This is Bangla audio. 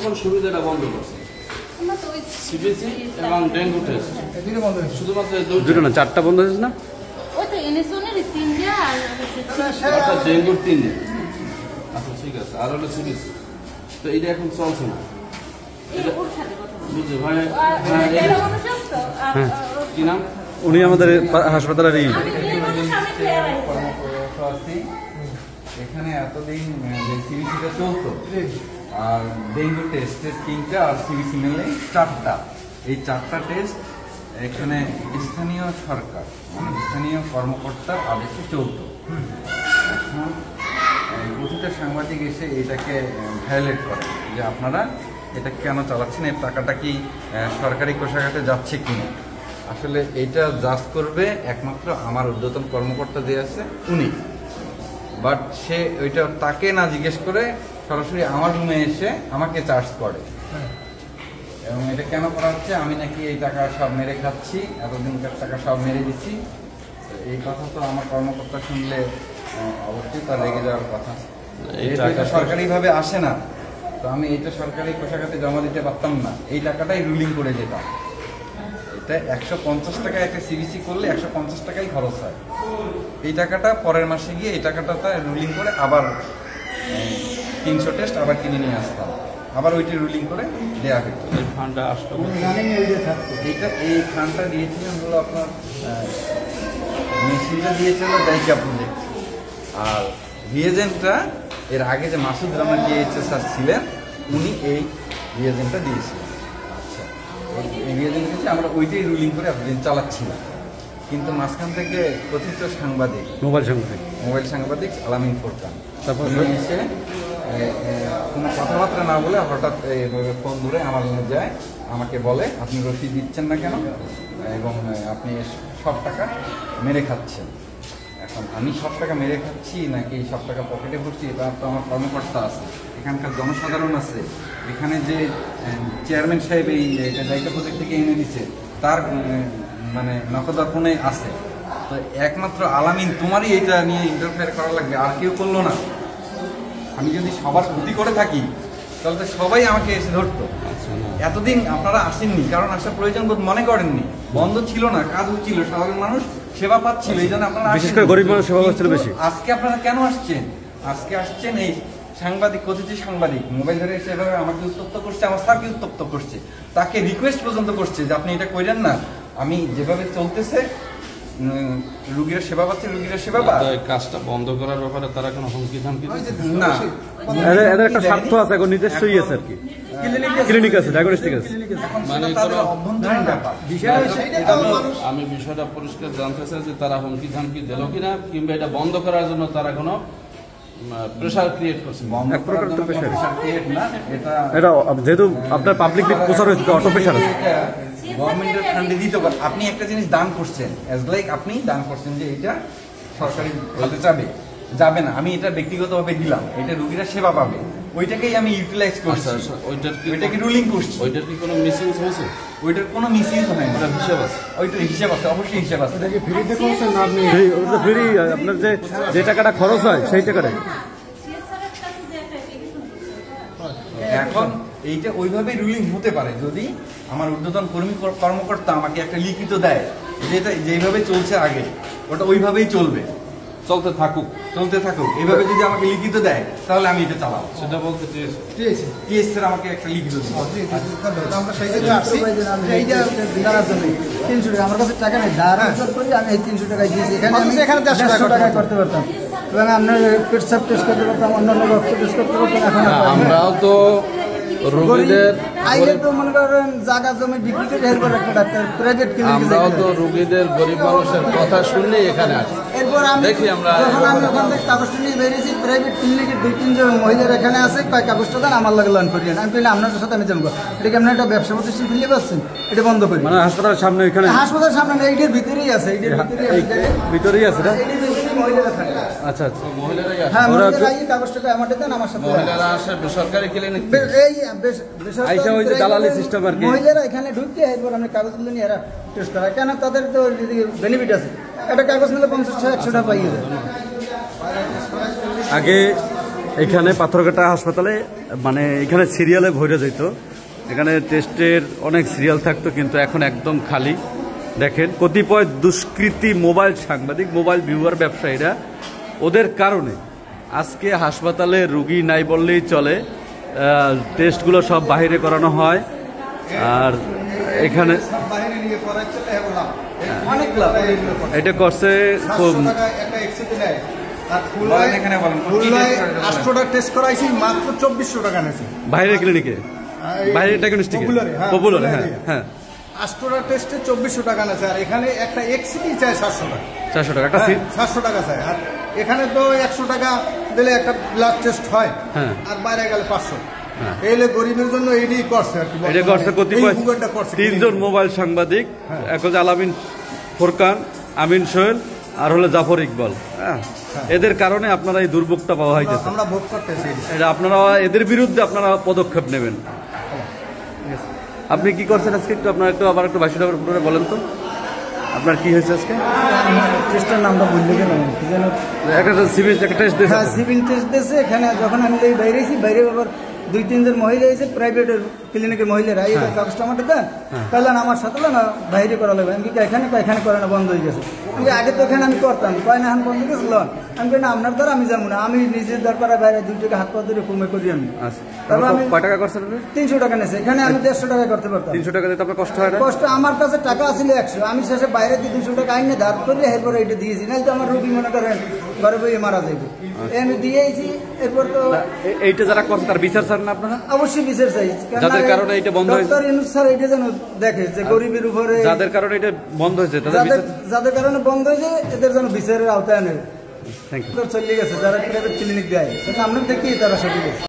কোন সুবিধাটা বন্ধ করছে? সিবিসি এবং ডেঙ্গু টেস্ট শুধুমাত্র দুটো না, চারটা বন্ধ হয়েছে না? অর্থাৎ ডেঙ্গুর 3 দিন। আচ্ছা ঠিক আছে, আর হলো সিবিসি, তো এটা এখন চলছে না। বুঝলি ভাই? কি নাম? উনি আমাদের হাসপাতালের এখানে এতদিন যে সিবিসিটা চলতো, আর ডেঙ্গু টেস্টের 3টা আর সিবিসি মিলে 4টা, এই 4টা টেস্ট এখানে স্থানীয় সরকার মানে স্থানীয় কর্মকর্তার আদেশে চলতো। এখন প্রতিটা সাংবাদিক এসে এটাকে ভায়োলেট করে যে আপনারা এটা কেন চালাচ্ছেন, এই টাকাটা কি সরকারি কোষাগারে যাচ্ছে কিনা। আসলে এটা জাজ করবে একমাত্র আমার ঊর্ধ্বতন কর্মকর্তা যে আছে উনি, বাট সে ওইটা তাকে না জিজ্ঞেস করে সরাসরি আমার রুমে এসে আমাকে চার্জ করে। এবং এটা কেন করা হচ্ছে, আমি নাকি এই টাকা সব মেরে খাচ্ছি, এতদিনকার টাকা সব মেরে দিচ্ছি। এই কথা তো আমার কর্মকর্তা শুনলে অবশ্যই তার রেগে যাওয়ার কথা। এটা সরকারিভাবে আসে না, তো আমি এটা সরকারি কোষাগারে জমা দিতে পারতাম না, এই টাকাটাই রুলিং করে যেতাম। এটা 150 টাকায় একটা সিবিসি করলে 150 টাকাই খরচ হয়। এই টাকাটা পরের মাসে গিয়ে এই টাকাটা রুলিং করে আবার 300 টেস্ট আবার কিনে নিয়ে আসতাম, আবার ওইটি রুলিং করে দেওয়া হতো। এই ফান্ডটা আসতো, এই ফান্ডটা দিয়েছিলেন হলো আপনার মেশিনটা দিয়েছিল জাইকা প্রজেক্ট, আর রিয়েজেন্টটা এর আগে যে মাসুদ রহমান ডিএইচএস স্যার ছিলেন উনি এই রিয়েজেন্টটা দিয়েছিলেন। আচ্ছা, এই রিয়েজেন্ট দিয়েছি আমরা ওইটাই রুলিং করে এতদিন চালাচ্ছিলাম। কিন্তু মাঝখান থেকে কথিত সাংবাদিক, মোবাইল সাংবাদিক আলামিন ফোরকান তারপর এসে কোনো কথাবার্তা না বলে হঠাৎ এইভাবে ফোন ধরে আমার রুমে যায়, আমাকে বলে আপনি রসিদ দিচ্ছেন না কেন এবং আপনি সব টাকা মেরে খাচ্ছেন। এখন আমি সব টাকা মেরে খাচ্ছি নাকি সব টাকা পকেটে ভরছি, এটা তো আমার কর্মকর্তা আছে, এখানকার জনসাধারণ আছে, এখানে যে চেয়ারম্যান সাহেব এই জায়গা প্রজেক্ট থেকে এনে দিচ্ছে তার মানে নখদর্পণে আছে। তো একমাত্র আলামিন তোমারই এটা নিয়ে ইন্টারফেয়ার করা লাগবে, আর কেউ করলো না। আমি যদি সবার ক্ষতি করে থাকি তাহলে তো সবাই আমাকে এসে ধরতো। এতদিন আপনারা আসেননি কারণ আসার প্রয়োজন বোধ মনে করেননি, বন্ধ ছিল না, কাজ হচ্ছিল, সাধারণ মানুষ সেবা পাচ্ছিল, এই জন্য আপনারা বিশেষ করে গরিব মানুষ সেবা পাচ্ছিল বেশি। আজকে আপনারা কেন আসছেন? আজকে আসছেন এই সাংবাদিক, কথিত সাংবাদিক মোবাইল ধরে সেভাবে আমাকে উত্তপ্ত করছে, আমার স্যারকে উত্তপ্ত করছে, তাকে রিকোয়েস্ট পর্যন্ত করছে যে আপনি এটা করেন না। আমি যেভাবে চলতেছে রোগীরা সেবা পাচ্ছে, রোগীরা সেবা পায়, কাজটা বন্ধ করার ব্যাপারে তারা কোনো হুমকি ধামকি না, এদের একটা স্বার্থ আছে, এখন নিজস্বই আছে আর কি, ক্লিনিক আছে, ডায়াগনস্টিক আছে, মানে তাদের অভ্যন্তরীণ ব্যাপার। আমি বিষয়টা পরিষ্কার জানতে চাই যে তারা হুমকি ধামকি দিল কিনা, কিংবা এটা বন্ধ করার জন্য তারা কোনো প্রেসার ক্রিয়েট করছে। এক প্রকার তো প্রেসার ক্রিয়েট না, এটা যেহেতু আপনার পাবলিক প্রচার হয়েছে অটো প্রেসার আছে, গভর্নমেন্টের ফান্ডে দিতে পারে। আপনি একটা জিনিস দান করছেন, অ্যাজ লাইক আপনি দান করছেন যে এটা সরকারি খাতে যাবে না, আমি এটা ব্যক্তিগতভাবে দিলাম, এটা রোগীরা সেবা পাবে, ওইটাকেই আমি ইউটিলাইজ করছি। ওইটা কি রুলিং করছি, ওইটার কি কোনো মিসইউজ হয়েছে? ওইটার কোনো মিসইউজ হয় না, হিসাব আছে, ওইটার হিসাব আছে, অবশ্যই হিসাব আছে। এটা কি ফ্রিতে করছেন না আপনি? ওটা ফ্রি, আপনার যে টাকাটা খরচ হয় সেই টাকাটা। এখন এইটা ওইভাবেই রুলিং হতে পারে যদি আমার ঊর্ধ্বতন কর্মকর্তা আমাকে একটা লিখিত দেয় যেটা যেইভাবে চলছে আগে ওটা ওইভাবেই চলবে, চলতে থাকুক এইভাবে যদি আমাকে লিখিত দেয় তাহলে আমি এটা চালাবো। সেটা বলতে টিএস আমাকে একটা লিখিত দিন, আমরা সেই জন্য আসছি। এইটা বিধানের জন্য 300 টাকা আমার কাছে টাকা নেই, ধার করি আমি এই 300 টাকায় দিয়েছি, এখানে 150 টাকা করতে পারতাম এবং আপনার পেটসাপ টেস্ট করতে পারতাম, অন্যান্য রক্ত টেস্ট করতে পারতাম। এখন আমরাও তো রোগীদের আইলে তো মনে করেন জায়গা জমি বিক্রি করে এরপর একটা ডাক্তার প্রাইভেট ক্লিনিকে, আমরাও তো রোগীদের গরিব মানুষের কথা শুনলে এখানে আসি। এরপর আমি দেখি আমরা যখন আমি ওখান থেকে কাগজটা নিয়ে বেরিয়েছি, প্রাইভেট ক্লিনিকের 2-3 জন মহিলার এখানে আছে, কয় কাগজটা দেন আমার লাগে লন করিয়েন। আমি কইলাম আপনার সাথে আমি যাবো, এটা কি আপনার একটা ব্যবসা প্রতিষ্ঠান খুলে পাচ্ছেন, এটা বন্ধ করি। মানে হাসপাতালের সামনে, এখানে হাসপাতালের সামনে না, এইটার ভিতরেই আছে, এইটার ভিতরেই আছে না, মহিলারা থাকে। আচ্ছা আচ্ছা, মহিলারাই আসে, হ্যাঁ মহিলারা এই কাগজটা আমাদের দেন, আমার সাথে মহিলারা আসে, বেসরকারি ক্লিনিক এই আইসা ওই যে দালালি সিস্টেম আর কি, মহিলারা এখানে ঢুকে এরপর আমি কাগজগুলো নিয়ে এরা টেস্ট করা, কেন তাদের তো বেনিফিট আছে, একটা কাগজ নিলে 50-100 টাকা পাইয়ে যায়। আগে এখানে পাথরঘাটা হাসপাতালে মানে এখানে সিরিয়ালে ভরে যেত, এখানে টেস্টের অনেক সিরিয়াল থাকতো, কিন্তু এখন একদম খালি। দেখেন কতিপয় দুষ্কৃতী মোবাইল সাংবাদিক, মোবাইল ভিউয়ার ব্যবসায়ীরা, ওদের কারণে আজকে হাসপাতালে রুগী নাই বললেই চলে। টেস্টগুলো সব বাইরে করানো হয়, আর এখানে এটা করছে খুব বাইরের ক্লিনিকে, বাইরের ডায়াগনস্টিকে পপুলার। হ্যাঁ হ্যাঁ, 8টা টেস্টে 2400 টাকা নেছে, আর এখানে একটা এক্সিটি চাই 700 টাকা। 400 টাকা, 700 টাকা চাই। আর এখানে তো 100 টাকা দিলে একটা ব্লাড টেস্ট হয়, আর বাইরে গেলে 500। এইলে গরিবের জন্য এইটাই করছে আর কি। এটা করছে কতিপয় 3 জন মোবাইল সাংবাদিক, এক হচ্ছে আলামিন ফোরকান, আমিন সোহেল, আর হলো জাফর ইকবাল। হ্যাঁ, এদের কারণে আপনারা এই দুর্ভোগটা পাওয়া হইতেছে। আমরা ভোগ করতেছি, এটা আপনারা এদের বিরুদ্ধে আপনারা পদক্ষেপ নেবেন। আপনি কি করছেন আজকে, একটু আপনার একটু আবার একটু 22 টাকার উপরে বলেন তো, আপনার কি হয়েছে আজকে? টেস্টের নামটা বললে কেন? একটা সিভিল একটা টেস্ট দিয়েছে। হ্যাঁ, সিভিল টেস্ট দিয়েছে। এখানে যখন আমি বাইরেছি, বাইরে আবার 2-3 জন মহিলা এসে প্রাইভেটের ক্লিনিকের মহিলারা এই কাগজটা আমাদের দেন, তাহলে আমার সাথে না বাইরে করা লাগবে। আমি এখানে করে না, বন্ধ হয়ে গেছে। আগে তো এখানে আমি করতাম, কয় না এখন বন্ধ গেছিল। আমি না আপনার দ্বারা আমি যাবো না, আমি নিজের দরকার বাইরে 2 টাকা হাত পা ধরে কমে করি আমি। তারপর আমি কয় টাকা করছেন? 300 টাকা নেছে। এখানে আমি 150 টাকা করতে পারতাম। 300 টাকা দিতে আপনার কষ্ট হয় না? কষ্ট আমার কাছে টাকা আছিল 100, আমি শেষে বাইরে দিয়ে 200 টাকা আইনে ধার করে এরপরে এটা দিয়েছি। নাহলে তো আমার রোগী মনে করেন ঘরে বইয়ে মারা যাবে। আমি দিয়েছি, এরপর তো এইটা যারা করছে তার বিচার চান না আপনারা? অবশ্যই বিচার চাই, যাদের কারণে এটা বন্ধ হয়েছে। ডক্টর ইউনূস স্যার এটা যেন দেখে যে গরিবের উপরে, যাদের কারণে এটা বন্ধ হয়েছে, যাদের কারণে বন্ধ হয়েছে এদের যেন বিচারের আওতায় আনে। Thank you. চলে গেছে যারা প্রাইভেট ক্লিনিক দেয়, আমরা দেখি তারা সঠিক।